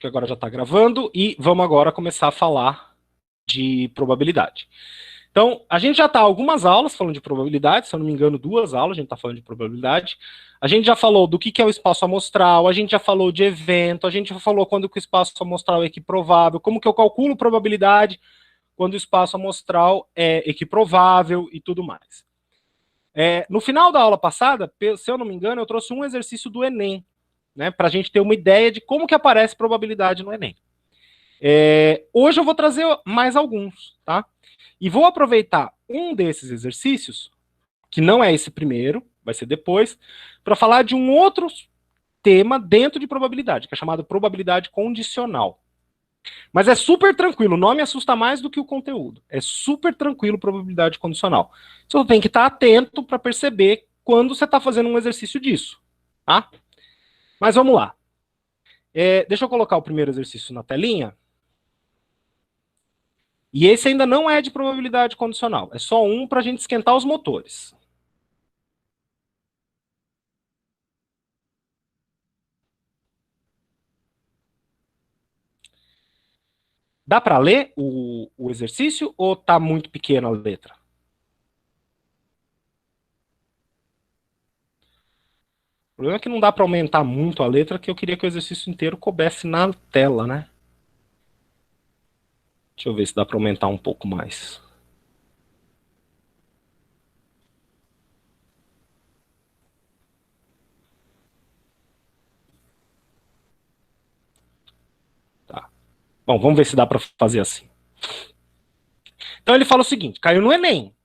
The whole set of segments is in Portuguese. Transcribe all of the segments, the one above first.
que agora já está gravando, e vamos agora começar a falar de probabilidade. Então, a gente já está algumas aulas falando de probabilidade, se eu não me engano, 2 aulas a gente está falando de probabilidade. A gente já falou do que é o espaço amostral, a gente já falou de evento, a gente já falou quando que o espaço amostral é equiprovável, como que eu calculo probabilidade quando o espaço amostral é equiprovável e tudo mais. No final da aula passada, se eu não me engano, eu trouxe um exercício do Enem, né, para a gente ter uma ideia de como que aparece probabilidade no Enem. Hoje eu vou trazer mais alguns, tá? E vou aproveitar um desses exercícios, que não é esse primeiro, vai ser depois, para falar de um outro tema dentro de probabilidade, que é chamado probabilidade condicional. Mas é super tranquilo, o nome assusta mais do que o conteúdo. É super tranquilo probabilidade condicional. Você tem que estar atento para perceber quando você está fazendo um exercício disso, tá? Mas vamos lá. Deixa eu colocar o primeiro exercício na telinha. E esse ainda não é de probabilidade condicional. É só um para a gente esquentar os motores. Dá para ler o exercício ou tá muito pequena a letra? O problema é que não dá para aumentar muito a letra, que eu queria que o exercício inteiro coubesse na tela, né? Deixa eu ver se dá para aumentar um pouco mais. Tá. Bom, vamos ver se dá para fazer assim. Então ele fala o seguinte, caiu no Enem.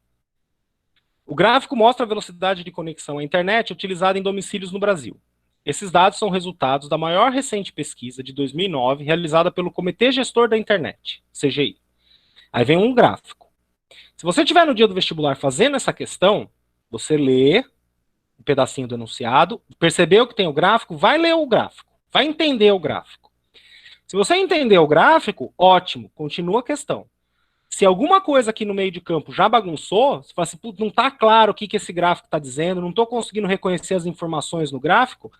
O gráfico mostra a velocidade de conexão à internet utilizada em domicílios no Brasil. Esses dados são resultados da maior recente pesquisa de 2009, realizada pelo Comitê Gestor da Internet, CGI. Aí vem um gráfico. Se você estiver no dia do vestibular fazendo essa questão, você lê um pedacinho do enunciado, percebeu que tem o gráfico, vai ler o gráfico, vai entender o gráfico. Se você entender o gráfico, ótimo, continua a questão. Se alguma coisa aqui no meio de campo já bagunçou, você fala assim, não está claro o que esse gráfico está dizendo, não estou conseguindo reconhecer as informações no gráfico,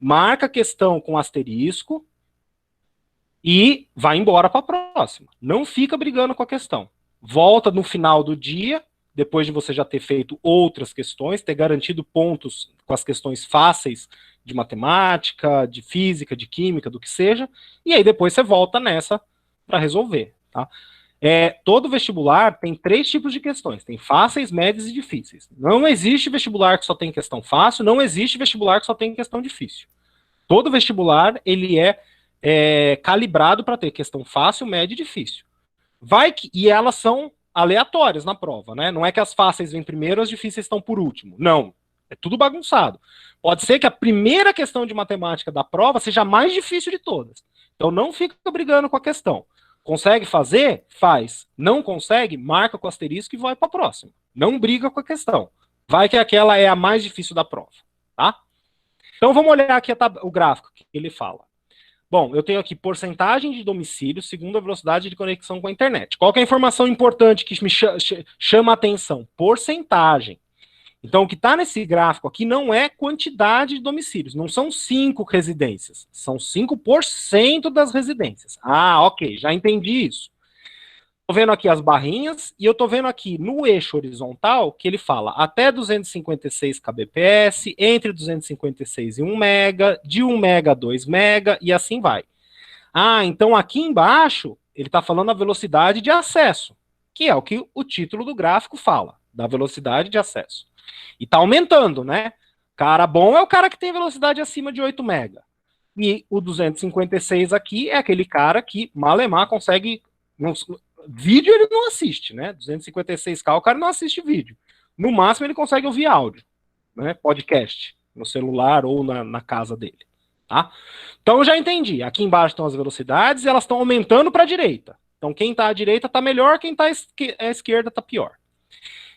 marca a questão com asterisco e vai embora para a próxima. Não fica brigando com a questão. Volta no final do dia, depois de você já ter feito outras questões, ter garantido pontos com as questões fáceis de matemática, de física, de química, do que seja, e aí depois você volta nessa para resolver, tá? Todo vestibular tem 3 tipos de questões. Tem fáceis, médias e difíceis. Não existe vestibular que só tem questão fácil, não existe vestibular que só tem questão difícil. Todo vestibular, ele é calibrado para ter questão fácil, média e difícil. E elas são aleatórias na prova, né? Não é que as fáceis vêm primeiro, as difíceis estão por último. Não. É tudo bagunçado. Pode ser que a primeira questão de matemática da prova seja a mais difícil de todas. Então não fica brigando com a questão. Consegue fazer? Faz. Não consegue? Marca com asterisco e vai para a próxima. Não briga com a questão. Vai que aquela é a mais difícil da prova, tá? Então vamos olhar aqui o gráfico que ele fala. Bom, eu tenho aqui porcentagem de domicílio segundo a velocidade de conexão com a internet. Qual que é a informação importante que me chama a atenção? Porcentagem. Então, o que está nesse gráfico aqui não é quantidade de domicílios, não são 5 residências, são 5% das residências. Ah, ok, já entendi isso. Estou vendo aqui as barrinhas e eu estou vendo aqui no eixo horizontal que ele fala até 256 kbps, entre 256 e 1 mega, de 1 mega a 2 mega e assim vai. Ah, então aqui embaixo ele está falando a velocidade de acesso, que é o que o título do gráfico fala, da velocidade de acesso. E está aumentando, né? Cara bom é o cara que tem velocidade acima de 8 mega. E o 256 aqui é aquele cara que malemar consegue... Vídeo ele não assiste, né? 256K o cara não assiste vídeo. No máximo ele consegue ouvir áudio, né? Podcast, no celular ou na casa dele, tá? Então eu já entendi. Aqui embaixo estão as velocidades e elas estão aumentando para a direita. Então quem está à direita está melhor, quem está à esquerda está pior.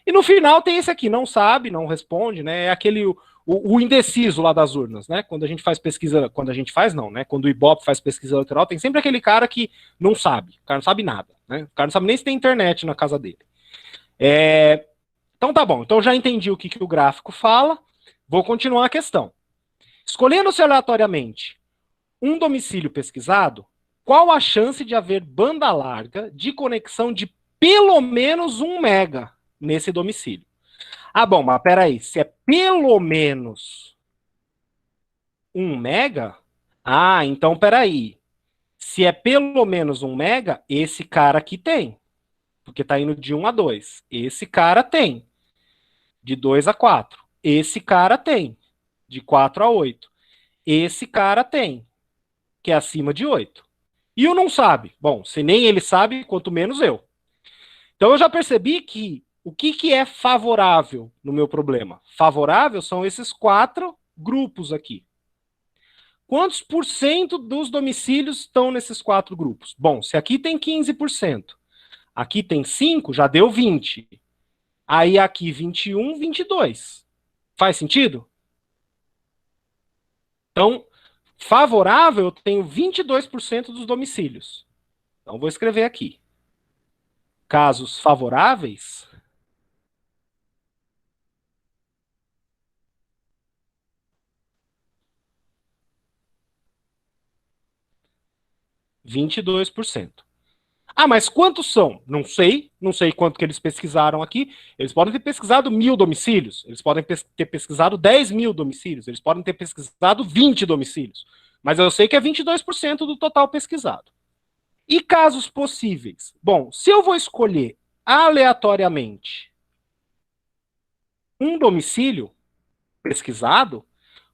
E no final tem esse aqui, não sabe, não responde, né? É aquele o indeciso lá das urnas, né? Quando a gente faz pesquisa, quando a gente faz não, né? Quando o Ibope faz pesquisa eleitoral, tem sempre aquele cara que não sabe, o cara não sabe nada, né? O cara não sabe nem se tem internet na casa dele. Então tá bom, então já entendi o que o gráfico fala, vou continuar a questão. Escolhendo-se aleatoriamente um domicílio pesquisado, Qual a chance de haver banda larga de conexão de pelo menos 1 mega nesse domicílio? Ah, bom, mas peraí, se é pelo menos 1 mega, então peraí. Se é pelo menos 1 mega, esse cara aqui tem. Porque está indo de 1 a 2. Esse cara tem. De 2 a 4. Esse cara tem. De 4 a 8. Esse cara tem. Que é acima de 8. E o não sabe. Bom, se nem ele sabe, quanto menos eu. Então eu já percebi que o que é favorável no meu problema? Favorável são esses 4 grupos aqui. Quantos por cento dos domicílios estão nesses 4 grupos? Bom, se aqui tem 15%, aqui tem 5%, já deu 20%. Aí aqui 21%, 22%. Faz sentido? Então, favorável, eu tenho 22% dos domicílios. Então, vou escrever aqui. Casos favoráveis, 22%. Ah, mas quantos são? Não sei, não sei quanto que eles pesquisaram aqui. Eles podem ter pesquisado 1.000 domicílios, eles podem ter pesquisado 10.000 domicílios, eles podem ter pesquisado 20 domicílios. Mas eu sei que é 22% do total pesquisado. E casos possíveis? Bom, se eu vou escolher aleatoriamente um domicílio pesquisado,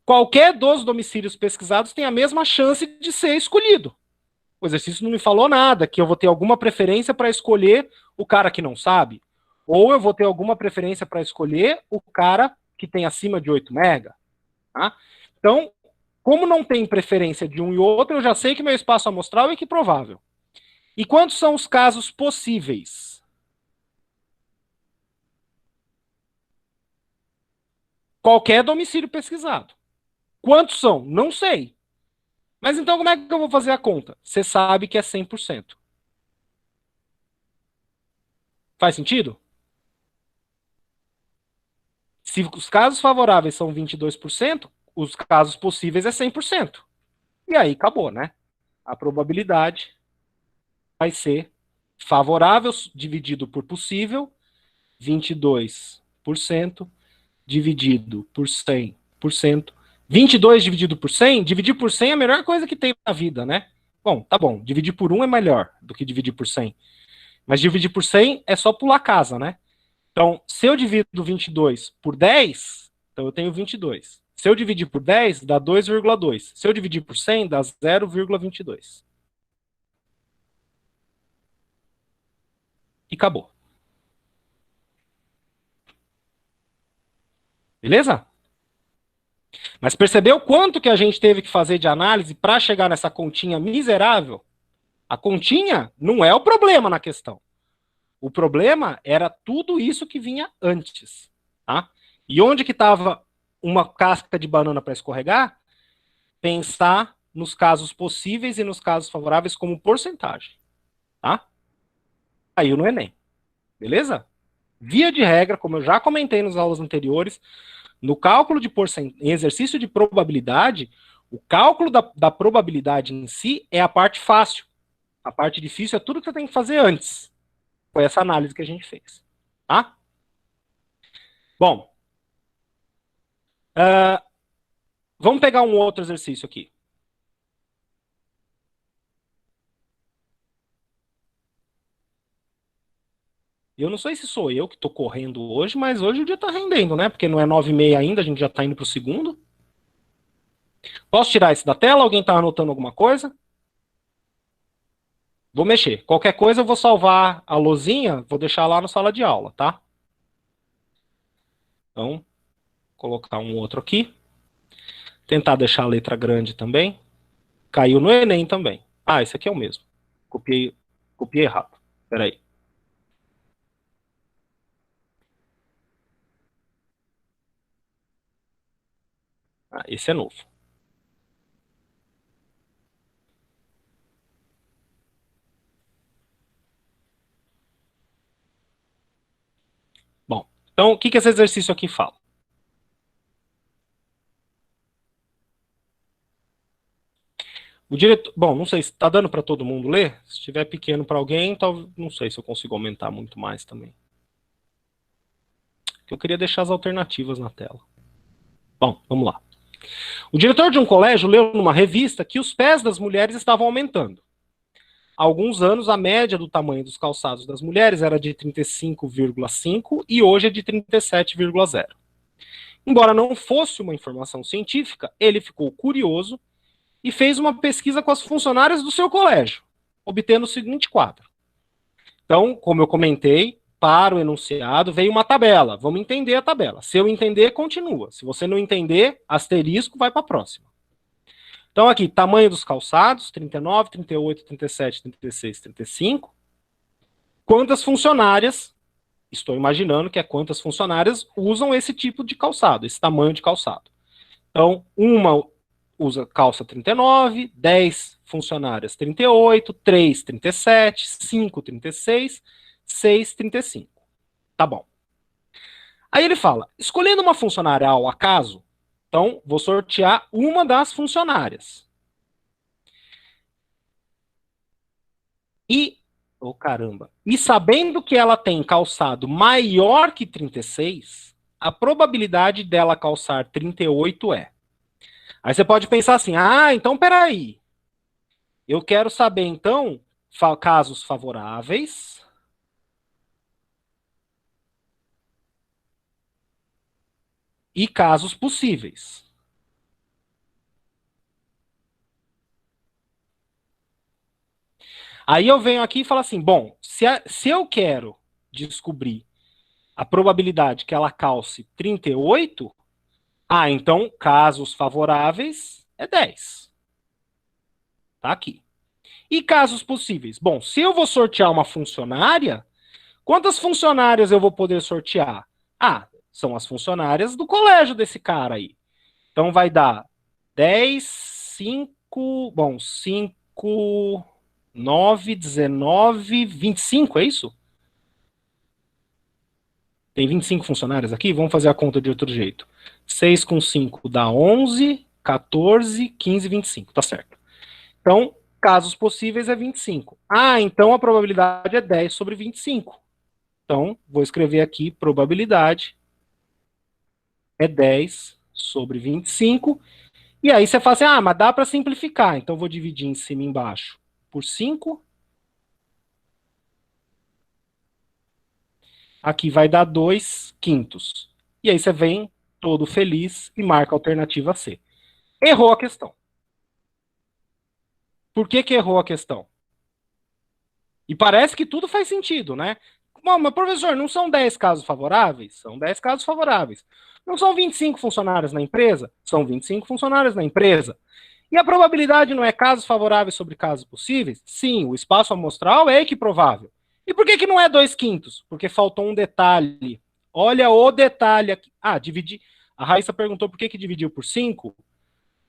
qualquer dos domicílios pesquisados tem a mesma chance de ser escolhido. O exercício não me falou nada, que eu vou ter alguma preferência para escolher o cara que não sabe, ou eu vou ter alguma preferência para escolher o cara que tem acima de 8 mega. Tá? Então, como não tem preferência de um e outro, eu já sei que meu espaço amostral é equiprovável. E quantos são os casos possíveis? Qualquer domicílio pesquisado. Quantos são? Não sei. Mas então como é que eu vou fazer a conta? Você sabe que é 100%. Faz sentido? Se os casos favoráveis são 22%, os casos possíveis é 100%. E aí acabou, né? A probabilidade vai ser favorável dividido por possível, 22% dividido por 100%. 22 dividido por 100, dividir por 100 é a melhor coisa que tem na vida, né? Bom, tá bom, dividir por 1 é melhor do que dividir por 100. Mas dividir por 100 é só pular casa, né? Então, se eu divido 22 por 10, então eu tenho 22. Se eu dividir por 10, dá 2,2. Se eu dividir por 100, dá 0,22. E acabou. Beleza? Mas percebeu quanto que a gente teve que fazer de análise para chegar nessa continha miserável? A continha não é o problema na questão. O problema era tudo isso que vinha antes. Tá? E onde que estava uma casca de banana para escorregar? Pensar nos casos possíveis e nos casos favoráveis como porcentagem. Tá? Caiu no Enem. Beleza? Via de regra, como eu já comentei nas aulas anteriores, no cálculo de em exercício de probabilidade, o cálculo da probabilidade em si é a parte fácil. A parte difícil é tudo que você tem que fazer antes. Foi essa análise que a gente fez. Tá? Bom, vamos pegar um outro exercício aqui. Eu não sei se sou eu que estou correndo hoje, mas hoje o dia está rendendo, né? Porque não é 9h30 ainda, a gente já está indo para o segundo. Posso tirar isso da tela? Alguém está anotando alguma coisa? Vou mexer. Qualquer coisa eu vou salvar a lozinha, vou deixar lá na sala de aula, tá? Então, colocar um outro aqui. Tentar deixar a letra grande também. Caiu no Enem também. Ah, esse aqui é o mesmo. Copiei errado. Peraí. Ah, esse é novo. Bom, então o que esse exercício aqui fala? O diretor, bom, não sei se está dando para todo mundo ler. Se estiver pequeno para alguém, talvez, não sei se eu consigo aumentar muito mais também. Eu queria deixar as alternativas na tela. Bom, vamos lá. O diretor de um colégio leu numa revista que os pés das mulheres estavam aumentando. Há alguns anos, a média do tamanho dos calçados das mulheres era de 35,5 e hoje é de 37,0. Embora não fosse uma informação científica, ele ficou curioso e fez uma pesquisa com as funcionárias do seu colégio, obtendo o seguinte quadro. Então, como eu comentei, para o enunciado veio uma tabela. Vamos entender a tabela. Se eu entender, continua. Se você não entender, asterisco, vai para a próxima. Então, aqui, tamanho dos calçados, 39, 38, 37, 36, 35. Quantas funcionárias, estou imaginando que é quantas funcionárias usam esse tipo de calçado, esse tamanho de calçado. Então, uma usa calça 39, 10 funcionárias 38, 3, 37, 5, 36, 6, 35. Tá bom. Aí ele fala, escolhendo uma funcionária ao acaso, então vou sortear uma das funcionárias. E, oh caramba, e sabendo que ela tem calçado maior que 36, a probabilidade dela calçar 38 é. Aí você pode pensar assim, então peraí, eu quero saber então casos favoráveis e casos possíveis. Aí eu venho aqui e falo assim, bom, se eu quero descobrir a probabilidade que ela calce 38, então casos favoráveis é 10. Tá aqui. E casos possíveis? Bom, se eu vou sortear uma funcionária, quantas funcionárias eu vou poder sortear? São as funcionárias do colégio desse cara aí. Então vai dar 10, 5, bom, 5, 9, 19, 25, é isso? Tem 25 funcionários aqui? Vamos fazer a conta de outro jeito. 6 com 5 dá 11, 14, 15, 25, tá certo. Então, casos possíveis é 25. Então a probabilidade é 10 sobre 25. Então, vou escrever aqui, probabilidade é 10 sobre 25. E aí você fala assim, mas dá para simplificar. Então, vou dividir em cima e embaixo por 5. Aqui vai dar 2 quintos. E aí você vem todo feliz e marca a alternativa C. Errou a questão. Por que errou a questão? E parece que tudo faz sentido, né? Bom, mas professor, não são 10 casos favoráveis? São 10 casos favoráveis. Não são 25 funcionários na empresa? São 25 funcionários na empresa. E a probabilidade não é casos favoráveis sobre casos possíveis? Sim, o espaço amostral é equiprovável. E por que não é 2 quintos? Porque faltou um detalhe. Olha o detalhe aqui. Dividir. A Raíssa perguntou por que dividiu por 5.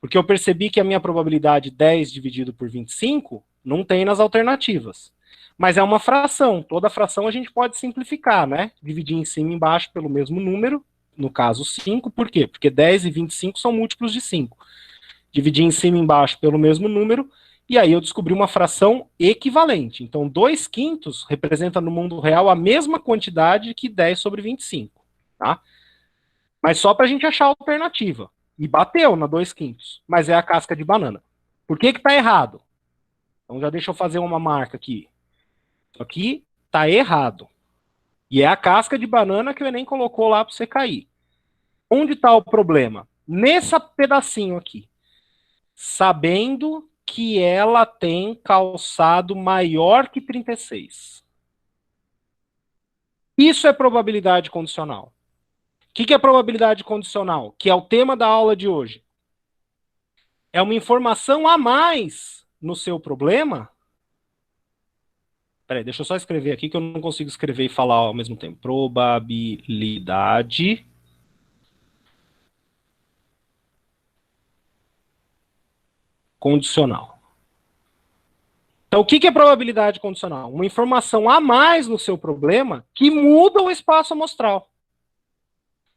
Porque eu percebi que a minha probabilidade 10 dividido por 25 não tem nas alternativas. Mas é uma fração. Toda fração a gente pode simplificar, né? Dividir em cima e embaixo pelo mesmo número, no caso 5. Por quê? Porque 10 e 25 são múltiplos de 5. Dividir em cima e embaixo pelo mesmo número, e aí eu descobri uma fração equivalente. Então, 2 quintos representa no mundo real a mesma quantidade que 10 sobre 25. Tá? Mas só para a gente achar a alternativa. E bateu na 2 quintos. Mas é a casca de banana. Por que está errado? Então já deixa eu fazer uma marca aqui. Isso aqui está errado. E é a casca de banana que o Enem colocou lá para você cair. Onde está o problema? Nesse pedacinho aqui. Sabendo que ela tem calçado maior que 36. Isso é probabilidade condicional. O que é probabilidade condicional? Que é o tema da aula de hoje. É uma informação a mais no seu problema. Peraí, deixa eu só escrever aqui que eu não consigo escrever e falar ao mesmo tempo. Probabilidade condicional. Então, o que é probabilidade condicional? Uma informação a mais no seu problema que muda o espaço amostral.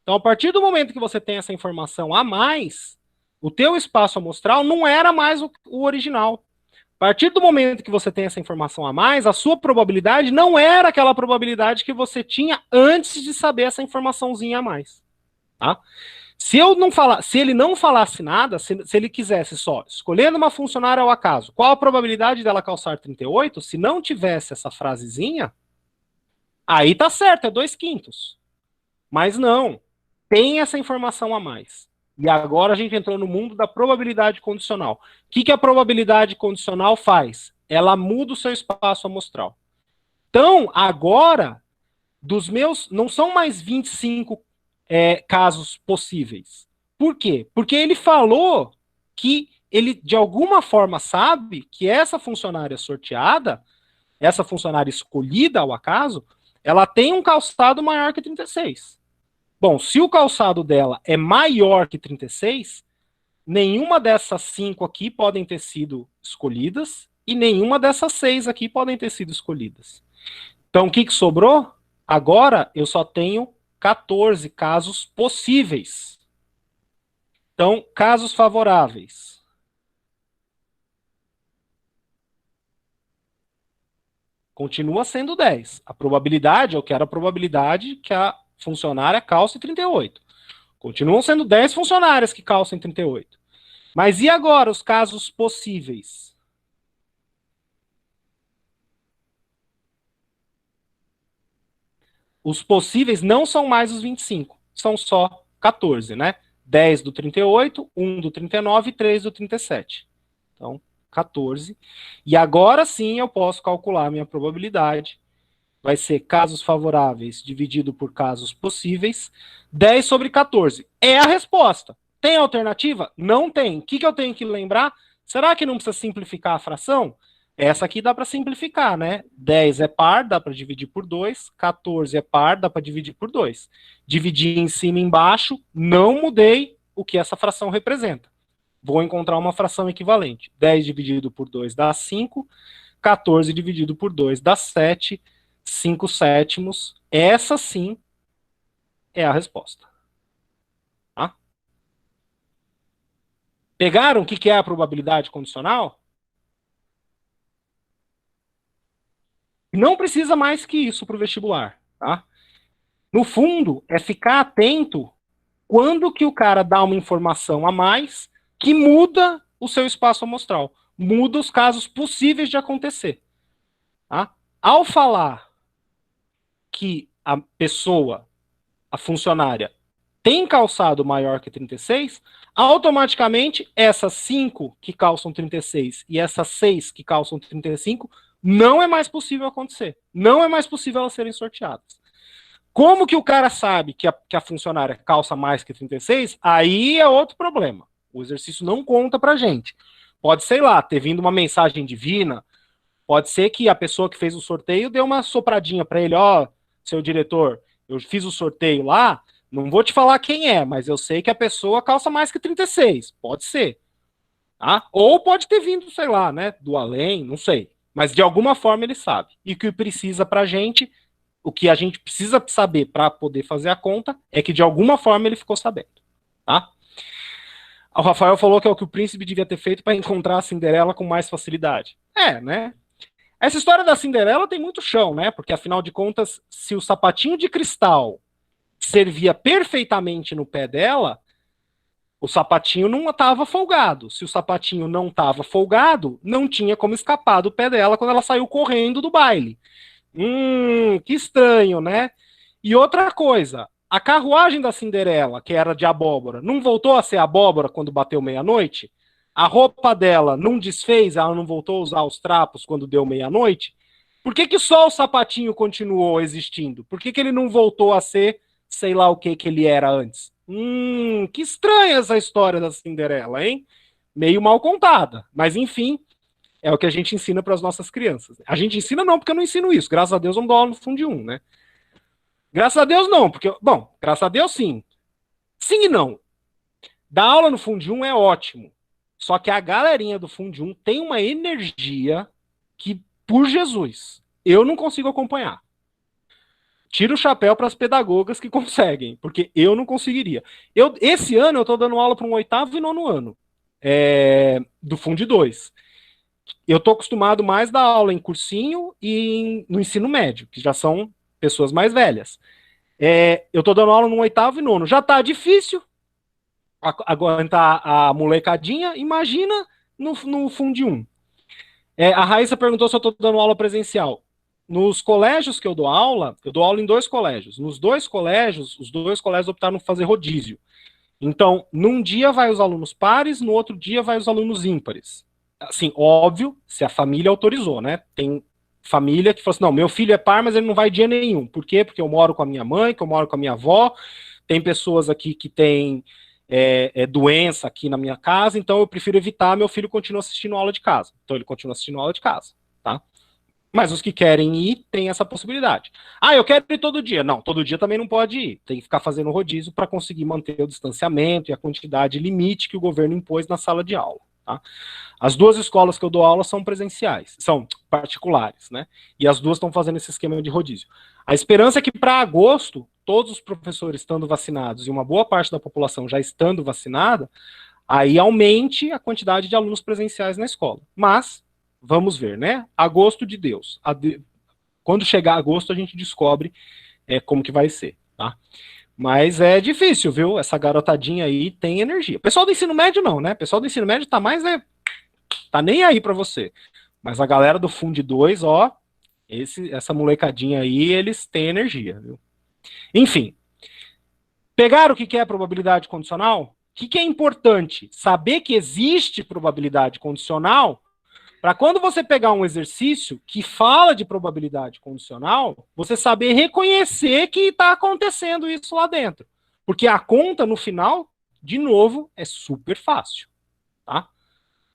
Então, a partir do momento que você tem essa informação a mais, O teu espaço amostral não era mais o original. A partir do momento que você tem essa informação a mais, a sua probabilidade não era aquela probabilidade que você tinha antes de saber essa informaçãozinha a mais. Tá? Se ele não falasse nada, se ele quisesse só escolhendo uma funcionária ao acaso, qual a probabilidade dela calçar 38? Se não tivesse essa frasezinha, aí tá certo, é 2/5. Mas não, tem essa informação a mais. E agora a gente entrou no mundo da probabilidade condicional. O que a probabilidade condicional faz? Ela muda o seu espaço amostral. Então, agora, dos meus, não são mais 25 casos possíveis. Por quê? Porque ele falou que ele, de alguma forma, sabe que essa funcionária sorteada, essa funcionária escolhida ao acaso, ela tem um calçado maior que 36. Bom, se o calçado dela é maior que 36, nenhuma dessas 5 aqui podem ter sido escolhidas e nenhuma dessas 6 aqui podem ter sido escolhidas. Então, o que sobrou? Agora eu só tenho 14 casos possíveis. Então, casos favoráveis. Continua sendo 10. A probabilidade, eu quero a probabilidade que a funcionária calce 38. Continuam sendo 10 funcionárias que calçam 38. Mas e agora os casos possíveis? Os possíveis não são mais os 25, são só 14, né? 10 do 38, 1 do 39 e 3 do 37. Então, 14. E agora sim eu posso calcular a minha probabilidade. Vai ser casos favoráveis dividido por casos possíveis. 10 sobre 14. É a resposta. Tem alternativa? Não tem. O que eu tenho que lembrar? Será que não precisa simplificar a fração? Essa aqui dá para simplificar, né? 10 é par, dá para dividir por 2. 14 é par, dá para dividir por 2. Dividi em cima e embaixo, não mudei o que essa fração representa. Vou encontrar uma fração equivalente. 10 dividido por 2 dá 5. 14 dividido por 2 dá 7. 5 sétimos. Essa sim é a resposta. Tá? Pegaram o que é a probabilidade condicional? Não precisa mais que isso para o vestibular. Tá? No fundo, é ficar atento quando que o cara dá uma informação a mais que muda o seu espaço amostral, muda os casos possíveis de acontecer. Tá? Ao falar que a pessoa, a funcionária, tem calçado maior que 36, automaticamente essas 5 que calçam 36 e essas 6 que calçam 35 não é mais possível acontecer. Não é mais possível elas serem sorteadas. Como que o cara sabe que a funcionária calça mais que 36? Aí é outro problema. O exercício não conta pra gente. Pode, sei lá, ter vindo uma mensagem divina, pode ser que a pessoa que fez o sorteio deu uma sopradinha para ele, ó, seu diretor, eu fiz o sorteio lá, não vou te falar quem é, mas eu sei que a pessoa calça mais que 36. Pode ser. Tá? Ou pode ter vindo, sei lá, né, do além, não sei. Mas de alguma forma ele sabe. E o que precisa pra gente, o que a gente precisa saber para poder fazer a conta, é que de alguma forma ele ficou sabendo. Tá? O Rafael falou que é o que o príncipe devia ter feito para encontrar a Cinderela com mais facilidade. É, né? Essa história da Cinderela tem muito chão, né? Porque afinal de contas, se o sapatinho de cristal servia perfeitamente no pé dela, o sapatinho não estava folgado. Se o sapatinho não estava folgado, não tinha como escapar do pé dela quando ela saiu correndo do baile. Que estranho, né? E outra coisa, a carruagem da Cinderela, que era de abóbora, não voltou a ser abóbora quando bateu meia-noite? A roupa dela não desfez, ela não voltou a usar os trapos quando deu meia-noite? Por que só o sapatinho continuou existindo? Por que ele não voltou a ser, sei lá o que ele era antes? Que estranha essa história da Cinderela, hein? Meio mal contada. Mas enfim, é o que a gente ensina para as nossas crianças. A gente ensina não, porque eu não ensino isso. Graças a Deus eu não dou aula no Fundo 1, né? Graças a Deus não, porque, bom, graças a Deus sim. Sim e não. Dar aula no Fundo 1 é ótimo. Só que a galerinha do Fundo 1 tem uma energia que, por Jesus, eu não consigo acompanhar. Tiro o chapéu para as pedagogas que conseguem, porque eu não conseguiria. Esse ano eu estou dando aula para um 8º e 9º ano, do Fundo 2. Eu estou acostumado mais a dar aula em cursinho e no ensino médio, que já são pessoas mais velhas. Eu estou dando aula no 8º e 9º. Já está difícil aguentar a molecadinha, imagina no Fundo 1. A Raíssa perguntou se eu estou dando aula presencial. Nos colégios que eu dou aula em 2 colégios. Nos 2 colégios, os 2 colégios optaram por fazer rodízio. Então, num dia vai os alunos pares, no outro dia vai os alunos ímpares. Assim, óbvio, se a família autorizou, né? Tem família que fala assim, não, meu filho é par, mas ele não vai dia nenhum. Por quê? Porque eu moro com a minha mãe, que eu moro com a minha avó, tem pessoas aqui que têm doença aqui na minha casa, então eu prefiro evitar, meu filho continua assistindo aula de casa. Então ele continua assistindo aula de casa, tá? Mas os que querem ir, tem essa possibilidade. Ah, eu quero ir todo dia. Não, todo dia também não pode ir. Tem que ficar fazendo rodízio para conseguir manter o distanciamento e a quantidade limite que o governo impôs na sala de aula, tá? As 2 escolas que eu dou aula são presenciais, são particulares, né? E as 2 estão fazendo esse esquema de rodízio. A esperança é que para agosto, todos os professores estando vacinados e uma boa parte da população já estando vacinada, aí aumente a quantidade de alunos presenciais na escola. Mas, vamos ver, né? Agosto de Deus. Quando chegar agosto, a gente descobre como que vai ser, tá? Mas é difícil, viu? Essa garotadinha aí tem energia. O pessoal do ensino médio não, né? O pessoal do ensino médio tá mais tá nem aí para você. Mas a galera do Fundo 2, ó, essa molecadinha aí, eles têm energia, viu? Enfim, pegaram o que é probabilidade condicional? O que é importante? Saber que existe probabilidade condicional para quando você pegar um exercício que fala de probabilidade condicional, você saber reconhecer que está acontecendo isso lá dentro. Porque a conta, no final, de novo, é super fácil, tá?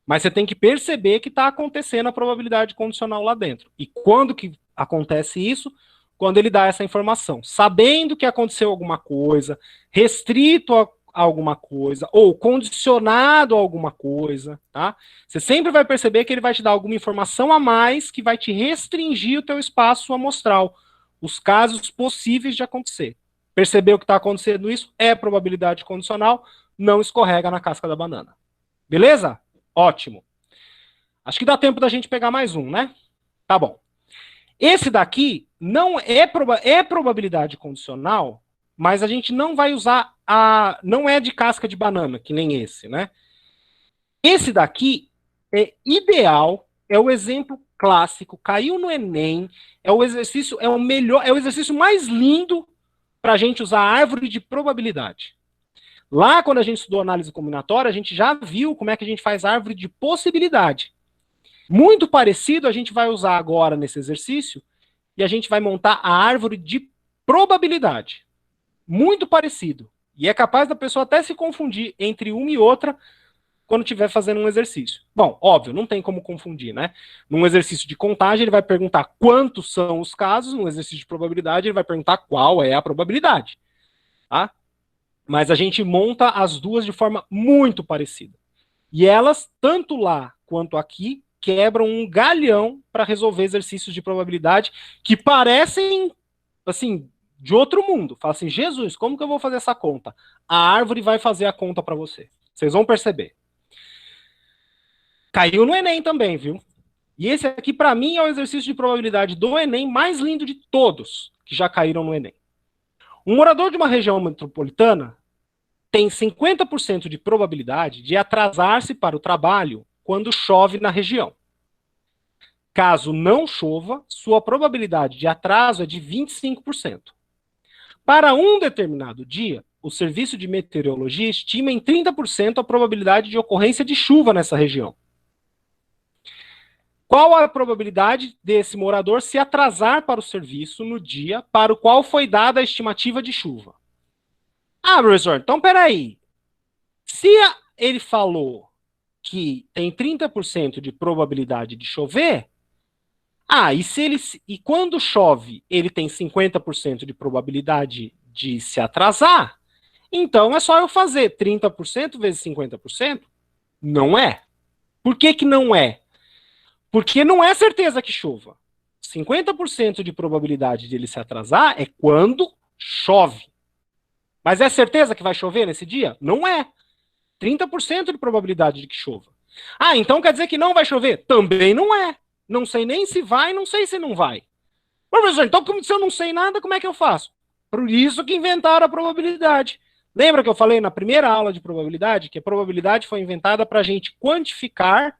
Mas você tem que perceber que está acontecendo a probabilidade condicional lá dentro. E quando que acontece isso? Quando ele dá essa informação. Sabendo que aconteceu alguma coisa, restrito a alguma coisa, ou condicionado a alguma coisa, tá? Você sempre vai perceber que ele vai te dar alguma informação a mais que vai te restringir o teu espaço amostral, os casos possíveis de acontecer. Percebeu que está acontecendo isso? É probabilidade condicional, não escorrega na casca da banana. Beleza? Ótimo. Acho que dá tempo da gente pegar mais um, né? Tá bom. Esse daqui não é probabilidade condicional, mas a gente não vai usar não é de casca de banana, que nem esse, né? Esse daqui é ideal, é o exemplo clássico, caiu no Enem, é o exercício, é o exercício mais lindo para a gente usar a árvore de probabilidade. Lá, quando a gente estudou análise combinatória, a gente já viu como é que a gente faz árvore de possibilidade. Muito parecido a gente vai usar agora nesse exercício, e a gente vai montar a árvore de probabilidade. Muito parecido. E é capaz da pessoa até se confundir entre uma e outra quando estiver fazendo um exercício. Bom, óbvio, não tem como confundir, né? Num exercício de contagem, ele vai perguntar quantos são os casos, num exercício de probabilidade, ele vai perguntar qual é a probabilidade. Tá? Mas a gente monta as duas de forma muito parecida. E elas, tanto lá quanto aqui, quebram um galhão para resolver exercícios de probabilidade que parecem, assim, de outro mundo. Fala assim, Jesus, como que eu vou fazer essa conta? A árvore vai fazer a conta para você. Vocês vão perceber. Caiu no Enem também, viu? E esse aqui, para mim, é o exercício de probabilidade do Enem mais lindo de todos que já caíram no Enem. Um morador de uma região metropolitana tem 50% de probabilidade de atrasar-se para o trabalho quando chove na região. Caso não chova, sua probabilidade de atraso é de 25%. Para um determinado dia, o Serviço de Meteorologia estima em 30% a probabilidade de ocorrência de chuva nessa região. Qual a probabilidade desse morador se atrasar para o serviço no dia para o qual foi dada a estimativa de chuva? Ah, professor, então peraí. Se ele falou que tem 30% de probabilidade de chover, e quando chove ele tem 50% de probabilidade de se atrasar, então é só eu fazer 30% vezes 50%? Não é. Por que que não é? Porque não é certeza que chova. 50% de probabilidade de ele se atrasar é quando chove. Mas é certeza que vai chover nesse dia? Não é. 30% de probabilidade de que chova. Ah, então quer dizer que não vai chover? Também não é. Não sei nem se vai, não sei se não vai. Professor, então se eu não sei nada, como é que eu faço? Por isso que inventaram a probabilidade. Lembra que eu falei na primeira aula de probabilidade que a probabilidade foi inventada para a gente quantificar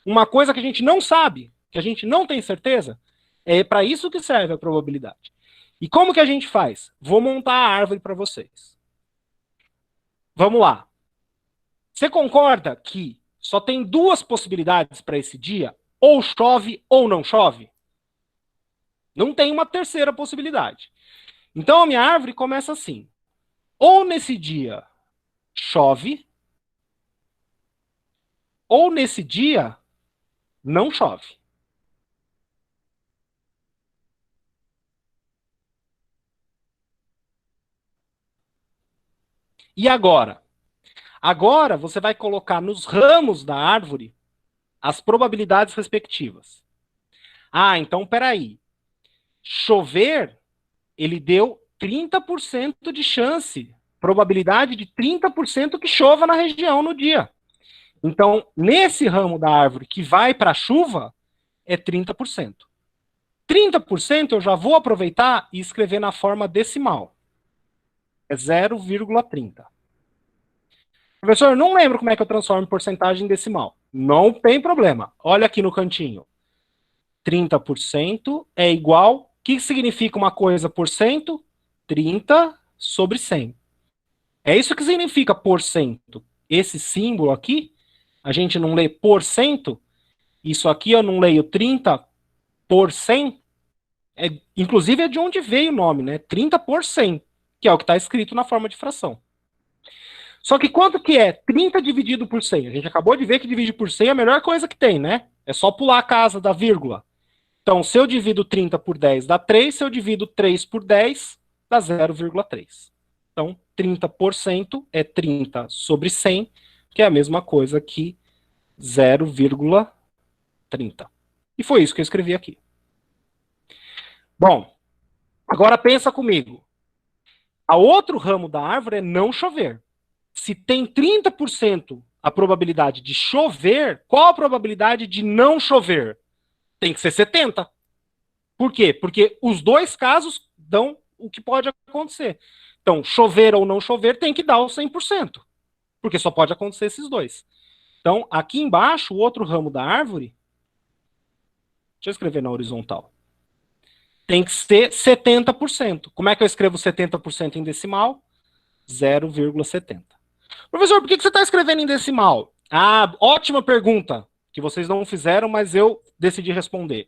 uma coisa que a gente não sabe, que a gente não tem certeza? É para isso que serve a probabilidade. E como que a gente faz? Vou montar a árvore para vocês. Vamos lá. Você concorda que só tem duas possibilidades para esse dia? Ou chove ou não chove? Não tem uma terceira possibilidade. Então a minha árvore começa assim. Ou nesse dia chove, ou nesse dia não chove. E agora? Agora você vai colocar nos ramos da árvore as probabilidades respectivas. Ah, então peraí. Chover, ele deu 30% de chance, probabilidade de 30% que chova na região no dia. Então, nesse ramo da árvore que vai para a chuva, é 30%. 30% eu já vou aproveitar e escrever na forma decimal. É 0,30. Professor, eu não lembro como é que eu transformo porcentagem em decimal. Não tem problema. Olha aqui no cantinho. 30% é igual. O que significa uma coisa por cento? 30 sobre 100. É isso que significa porcento. Esse símbolo aqui, a gente não lê porcento. Isso aqui eu não leio 30 por 100. Inclusive é de onde veio o nome, né? 30 por 100, que é o que está escrito na forma de fração. Só que quanto que é 30 dividido por 100? A gente acabou de ver que dividir por 100 é a melhor coisa que tem, né? É só pular a casa da vírgula. Então, se eu divido 30 por 10 dá 3, se eu divido 3 por 10 dá 0,3. Então, 30% é 30 sobre 100, que é a mesma coisa que 0,30. E foi isso que eu escrevi aqui. Bom, agora pensa comigo. A outro ramo da árvore é não chover. Se tem 30% a probabilidade de chover, qual a probabilidade de não chover? Tem que ser 70. Por quê? Porque os dois casos dão o que pode acontecer. Então, chover ou não chover tem que dar o 100%, porque só pode acontecer esses dois. Então, aqui embaixo, o outro ramo da árvore, deixa eu escrever na horizontal, tem que ser 70%. Como é que eu escrevo 70% em decimal? 0,70. Professor, por que você está escrevendo em decimal? Ah, ótima pergunta, que vocês não fizeram, mas eu decidi responder.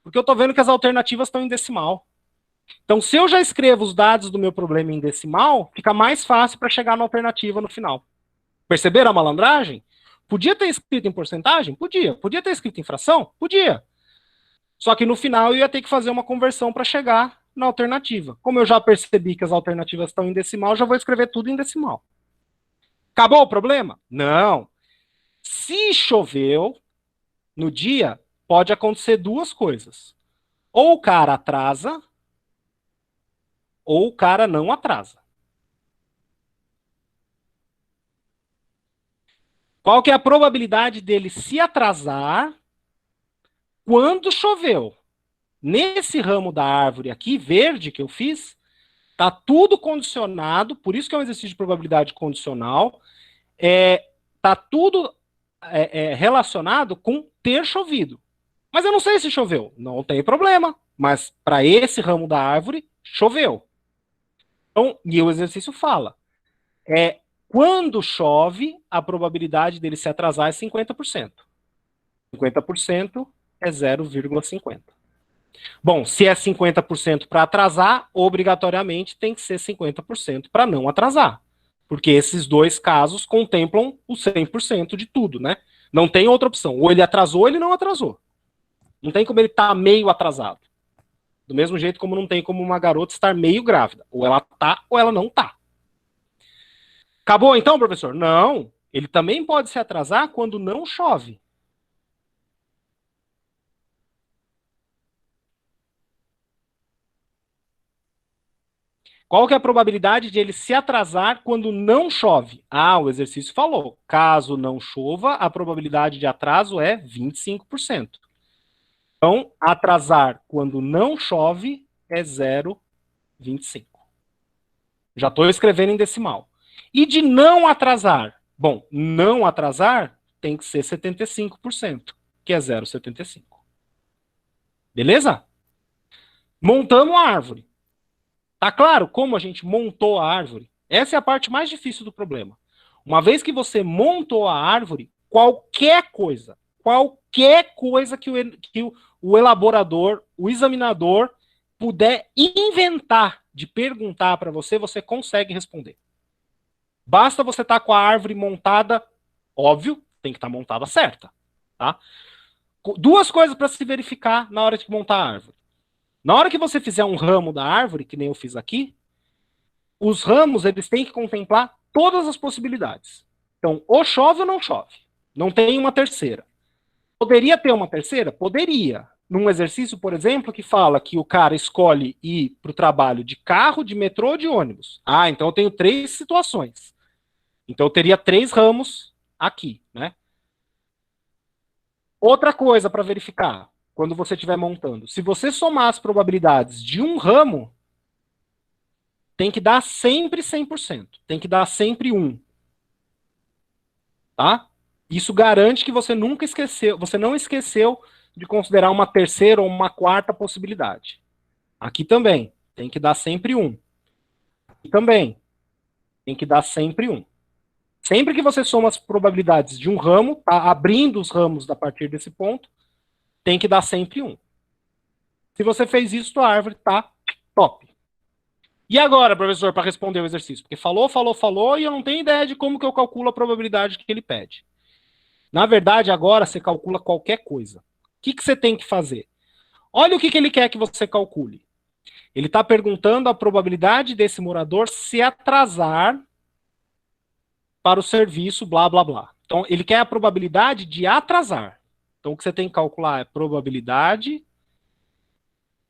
Porque eu estou vendo que as alternativas estão em decimal. Então, se eu já escrevo os dados do meu problema em decimal, fica mais fácil para chegar na alternativa no final. Perceberam a malandragem? Podia ter escrito em porcentagem? Podia. Podia ter escrito em fração? Podia. Só que no final eu ia ter que fazer uma conversão para chegar na alternativa. Como eu já percebi que as alternativas estão em decimal, eu já vou escrever tudo em decimal. Acabou o problema? Não. Se choveu no dia, pode acontecer duas coisas. Ou o cara atrasa, ou o cara não atrasa. Qual que é a probabilidade dele se atrasar quando choveu? Nesse ramo da árvore aqui, verde, que eu fiz, tá tudo condicionado, por isso que é um exercício de probabilidade condicional, tá tudo relacionado com ter chovido. Mas eu não sei se choveu. Não tem problema. Mas para esse ramo da árvore, choveu. Então, e o exercício fala, quando chove, a probabilidade dele se atrasar é 50%. 50% é 0,50. Bom, se é 50% para atrasar, obrigatoriamente tem que ser 50% para não atrasar. Porque esses dois casos contemplam o 100% de tudo, né? Não tem outra opção. Ou ele atrasou ou ele não atrasou. Não tem como ele estar meio atrasado. Do mesmo jeito como não tem como uma garota estar meio grávida. Ou ela tá ou ela não tá. Acabou então, professor? Não. Ele também pode se atrasar quando não chove. Qual que é a probabilidade de ele se atrasar quando não chove? Ah, o exercício falou. Caso não chova, a probabilidade de atraso é 25%. Então, atrasar quando não chove é 0,25. Já estou escrevendo em decimal. E de não atrasar? Bom, não atrasar tem que ser 75%, que é 0,75. Beleza? Montamos a árvore. Tá claro como a gente montou a árvore? Essa é a parte mais difícil do problema. Uma vez que você montou a árvore, qualquer coisa que o elaborador, o examinador, puder inventar de perguntar para você, você consegue responder. Basta você estar com a árvore montada, óbvio, tem que estar montada certa, tá? Duas coisas para se verificar na hora de montar a árvore. Na hora que você fizer um ramo da árvore, que nem eu fiz aqui, os ramos eles têm que contemplar todas as possibilidades. Então, ou chove ou não chove. Não tem uma terceira. Poderia ter uma terceira? Poderia. Num exercício, por exemplo, que fala que o cara escolhe ir para o trabalho de carro, de metrô ou de ônibus. Ah, então eu tenho 3 situações. Então eu teria 3 ramos aqui, né? Outra coisa para verificar, quando você estiver montando. Se você somar as probabilidades de um ramo, tem que dar sempre 100%. Tem que dar sempre 1. Tá? Isso garante que você nunca esqueceu, você não esqueceu de considerar uma terceira ou uma quarta possibilidade. Aqui também, tem que dar sempre 1. Aqui também, tem que dar sempre 1. Sempre que você soma as probabilidades de um ramo, tá abrindo os ramos a partir desse ponto, tem que dar sempre 1. Se você fez isso, a árvore tá top. E agora, professor, para responder o exercício? Porque falou, e eu não tenho ideia de como que eu calculo a probabilidade que ele pede. Na verdade, agora você calcula qualquer coisa. O que você tem que fazer? Olha o que ele quer que você calcule. Ele está perguntando a probabilidade desse morador se atrasar para o serviço, blá, blá, blá. Então, ele quer a probabilidade de atrasar. Então, o que você tem que calcular é a probabilidade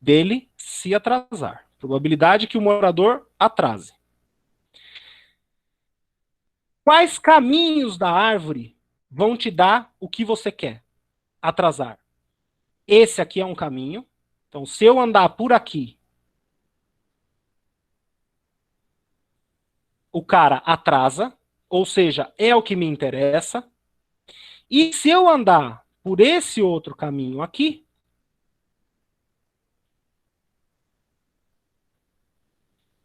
dele se atrasar. Probabilidade que o morador atrase. Quais caminhos da árvore vão te dar o que você quer? Atrasar. Esse aqui é um caminho. Então, se eu andar por aqui, o cara atrasa, ou seja, é o que me interessa. E se eu andar por esse outro caminho aqui,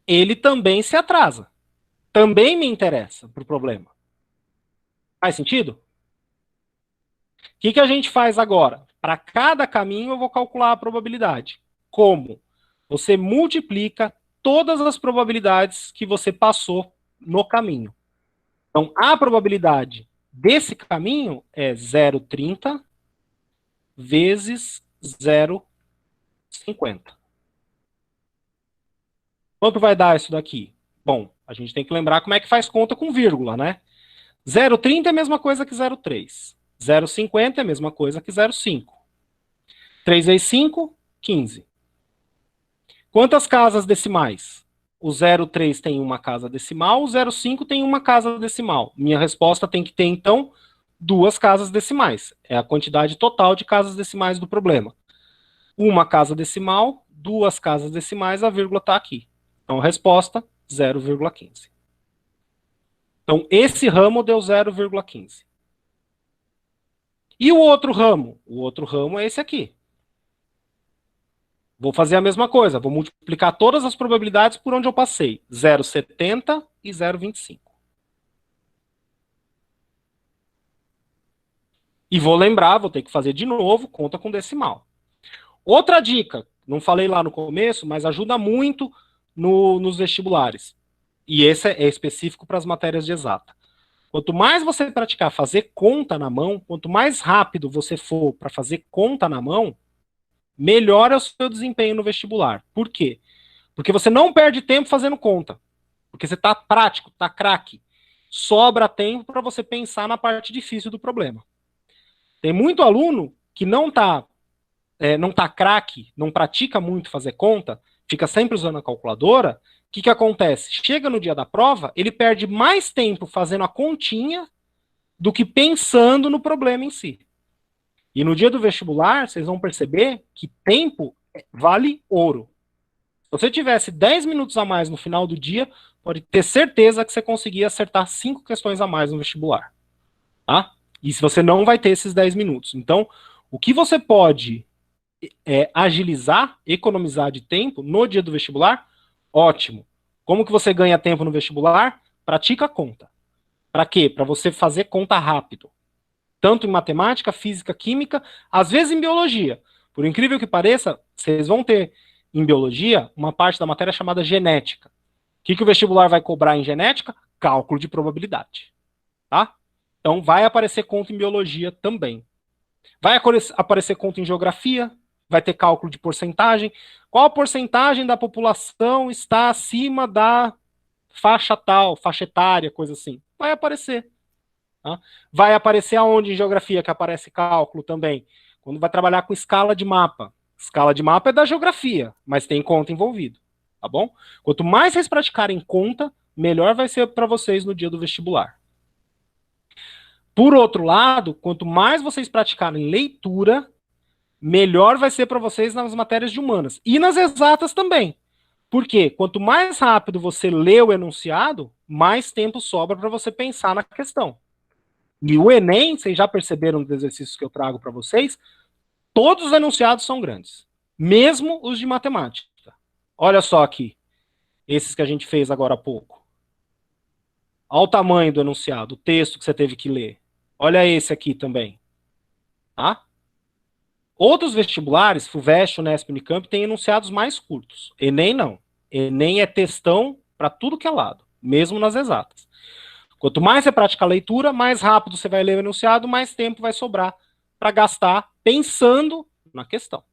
ele também se atrasa. Também me interessa para o problema. Faz sentido? O que a gente faz agora? Para cada caminho eu vou calcular a probabilidade. Como? Você multiplica todas as probabilidades que você passou no caminho. Então, a probabilidade desse caminho é 0,30 vezes 0,50. Quanto vai dar isso daqui? Bom, a gente tem que lembrar como é que faz conta com vírgula, né? 0,30 é a mesma coisa que 0,3. 0,50 é a mesma coisa que 0,5. 3 vezes 5, 15. Quantas casas decimais? O 0,3 tem uma casa decimal, o 0,5 tem uma casa decimal. Minha resposta tem que ter, então, 2 casas decimais. É a quantidade total de casas decimais do problema. Uma casa decimal, 2 casas decimais, a vírgula está aqui. Então, resposta, 0,15. Então, esse ramo deu 0,15. E o outro ramo? O outro ramo é esse aqui. Vou fazer a mesma coisa, vou multiplicar todas as probabilidades por onde eu passei. 0,70 e 0,25. E vou lembrar, vou ter que fazer de novo, conta com decimal. Outra dica, não falei lá no começo, mas ajuda muito nos vestibulares. E esse é específico para as matérias de exata. Quanto mais você praticar fazer conta na mão, quanto mais rápido você for para fazer conta na mão, melhor é o seu desempenho no vestibular. Por quê? Porque você não perde tempo fazendo conta. Porque você está prático, está craque. Sobra tempo para você pensar na parte difícil do problema. Tem muito aluno que não tá craque, não pratica muito fazer conta, fica sempre usando a calculadora, que acontece? Chega no dia da prova, ele perde mais tempo fazendo a continha do que pensando no problema em si. E no dia do vestibular, vocês vão perceber que tempo vale ouro. Se você tivesse 10 minutos a mais no final do dia, pode ter certeza que você conseguia acertar 5 questões a mais no vestibular. Tá? E se você não vai ter esses 10 minutos. Então, o que você pode agilizar, economizar de tempo no dia do vestibular, ótimo. Como que você ganha tempo no vestibular? Pratica a conta. Para quê? Para você fazer conta rápido. Tanto em matemática, física, química, às vezes em biologia. Por incrível que pareça, vocês vão ter em biologia uma parte da matéria chamada genética. O que o vestibular vai cobrar em genética? Cálculo de probabilidade. Tá? Então vai aparecer conta em biologia também. Vai aparecer conta em geografia, vai ter cálculo de porcentagem. Qual a porcentagem da população está acima da faixa tal, faixa etária, coisa assim? Vai aparecer. Tá? Vai aparecer aonde em geografia que aparece cálculo também? Quando vai trabalhar com escala de mapa. Escala de mapa é da geografia, mas tem conta envolvido. Tá bom? Quanto mais vocês praticarem conta, melhor vai ser para vocês no dia do vestibular. Por outro lado, quanto mais vocês praticarem leitura, melhor vai ser para vocês nas matérias de humanas. E nas exatas também. Por quê? Quanto mais rápido você lê o enunciado, mais tempo sobra para você pensar na questão. E o Enem, vocês já perceberam dos exercícios que eu trago para vocês, todos os enunciados são grandes. Mesmo os de matemática. Olha só aqui. Esses que a gente fez agora há pouco. Olha o tamanho do enunciado, o texto que você teve que ler. Olha esse aqui também. Tá? Outros vestibulares, FUVEST, Unesp, Unicamp, têm enunciados mais curtos. Enem não. Enem é textão para tudo que é lado, mesmo nas exatas. Quanto mais você praticar a leitura, mais rápido você vai ler o enunciado, mais tempo vai sobrar para gastar pensando na questão.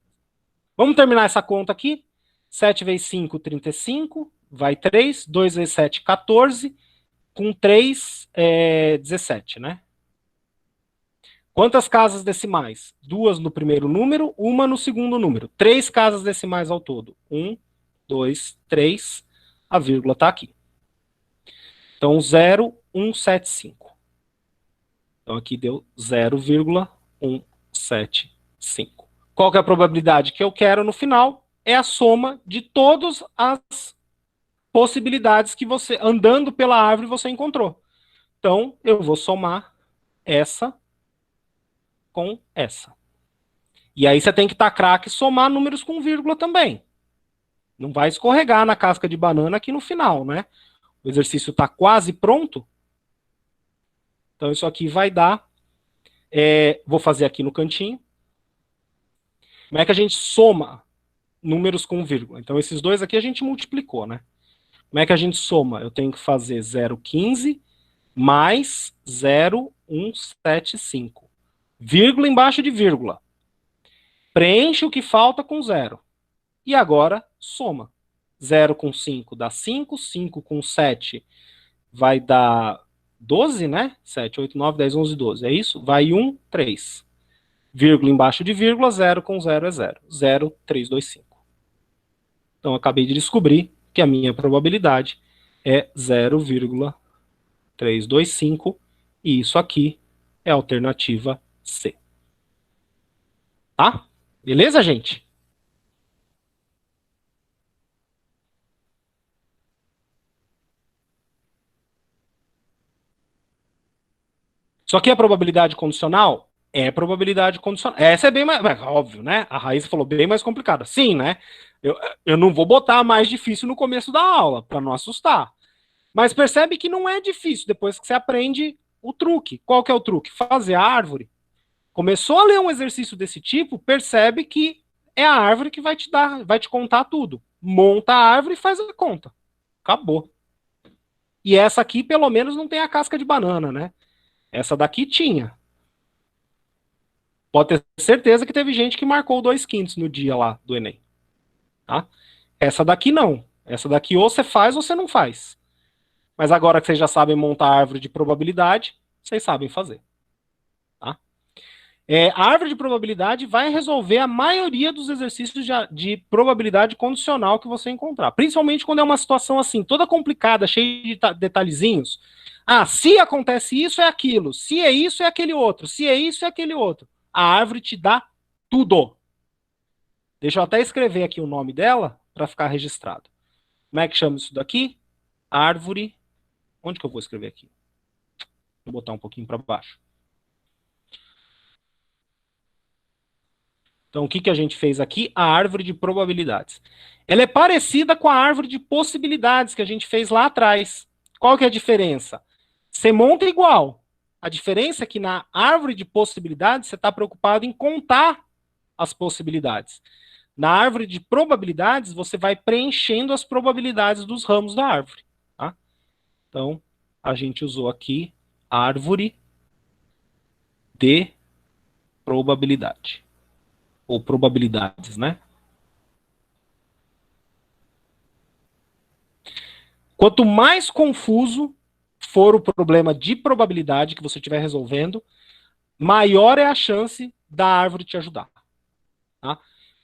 Vamos terminar essa conta aqui. 7 vezes 5, 35, vai 3. 2 vezes 7, 14. Com 3, 17, né? Quantas casas decimais? 2 no primeiro número, 1 no segundo número. 3 casas decimais ao todo. 1, 2, 3. A vírgula está aqui. Então, 0,175. Então, aqui deu 0,175. Qual que é a probabilidade que eu quero no final? É a soma de todas as possibilidades que você, andando pela árvore, você encontrou. Então, eu vou somar essa com essa. E aí você tem que estar craque e somar números com vírgula também. Não vai escorregar na casca de banana aqui no final, né? O exercício está quase pronto. Então isso aqui vai dar... vou fazer aqui no cantinho. Como é que a gente soma números com vírgula? Então esses dois aqui a gente multiplicou, né? Como é que a gente soma? Eu tenho que fazer 0,15 mais 0,175. Vírgula embaixo de vírgula. Preenche o que falta com 0. E agora, soma. 0 com 5 dá 5. 5 com 7 vai dar 12, né? 7, 8, 9, 10, 11, 12. É isso? Vai 1, 3. Vírgula embaixo de vírgula, 0 com 0 é 0. 0, 3, 2, 5. Então, eu acabei de descobrir que a minha probabilidade é 0,325. E isso aqui é a alternativa C. Tá? Beleza, gente? Só que a probabilidade condicional é probabilidade condicional. Essa é bem mais, óbvio, né? A Raíssa falou bem mais complicada. Sim, né? Eu não vou botar mais difícil no começo da aula, para não assustar. Mas percebe que não é difícil depois que você aprende o truque. Qual que é o truque? Fazer a árvore. Começou a ler um exercício desse tipo, percebe que é a árvore que vai te dar, vai te contar tudo. Monta a árvore e faz a conta. Acabou. E essa aqui, pelo menos, não tem a casca de banana, né? Essa daqui tinha. Pode ter certeza que teve gente que marcou 2/5 no dia lá do Enem. Tá? Essa daqui não. Essa daqui ou você faz ou você não faz. Mas agora que vocês já sabem montar a árvore de probabilidade, vocês sabem fazer. Tá? A árvore de probabilidade vai resolver a maioria dos exercícios de probabilidade condicional que você encontrar. Principalmente quando é uma situação assim, toda complicada, cheia de detalhezinhos. Ah, se acontece isso, é aquilo. Se é isso, é aquele outro. Se é isso, é aquele outro. A árvore te dá tudo. Deixa eu até escrever aqui o nome dela para ficar registrado. Como é que chama isso daqui? Árvore. Onde que eu vou escrever aqui? Vou botar um pouquinho para baixo. Então, o que, que a gente fez aqui? A árvore de probabilidades. Ela é parecida com a árvore de possibilidades que a gente fez lá atrás. Qual que é a diferença? Você monta igual. A diferença é que na árvore de possibilidades você está preocupado em contar as possibilidades. Na árvore de probabilidades você vai preenchendo as probabilidades dos ramos da árvore. Tá? Então, a gente usou aqui árvore de probabilidade. Ou probabilidades, né? Quanto mais confuso for o problema de probabilidade que você estiver resolvendo, maior é a chance da árvore te ajudar. Tá?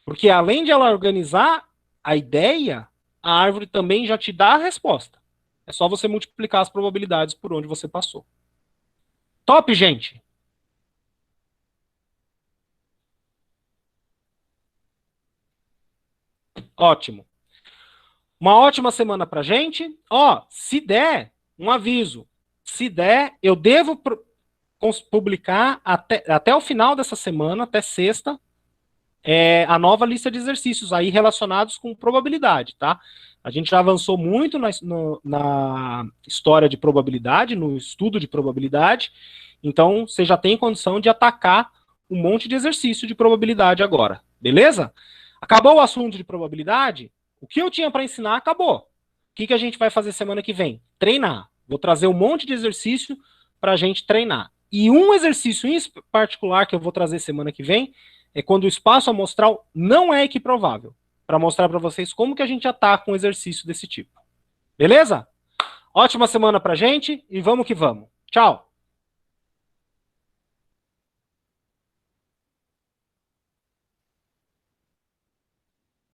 Porque além de ela organizar a ideia, a árvore também já te dá a resposta. É só você multiplicar as probabilidades por onde você passou. Top, gente! Ótimo. Uma ótima semana pra gente. Ó, se der, um aviso. Se der, eu devo publicar até o final dessa semana, até sexta, a nova lista de exercícios aí relacionados com probabilidade, tá? A gente já avançou muito na história de probabilidade, no estudo de probabilidade, então você já tem condição de atacar um monte de exercício de probabilidade agora, beleza? Acabou o assunto de probabilidade? O que eu tinha para ensinar acabou. O que, que a gente vai fazer semana que vem? Treinar. Vou trazer um monte de exercício para a gente treinar. E um exercício em particular que eu vou trazer semana que vem é quando o espaço amostral não é equiprovável, para mostrar para vocês como que a gente ataca um exercício desse tipo. Beleza? Ótima semana pra gente e vamos que vamos. Tchau!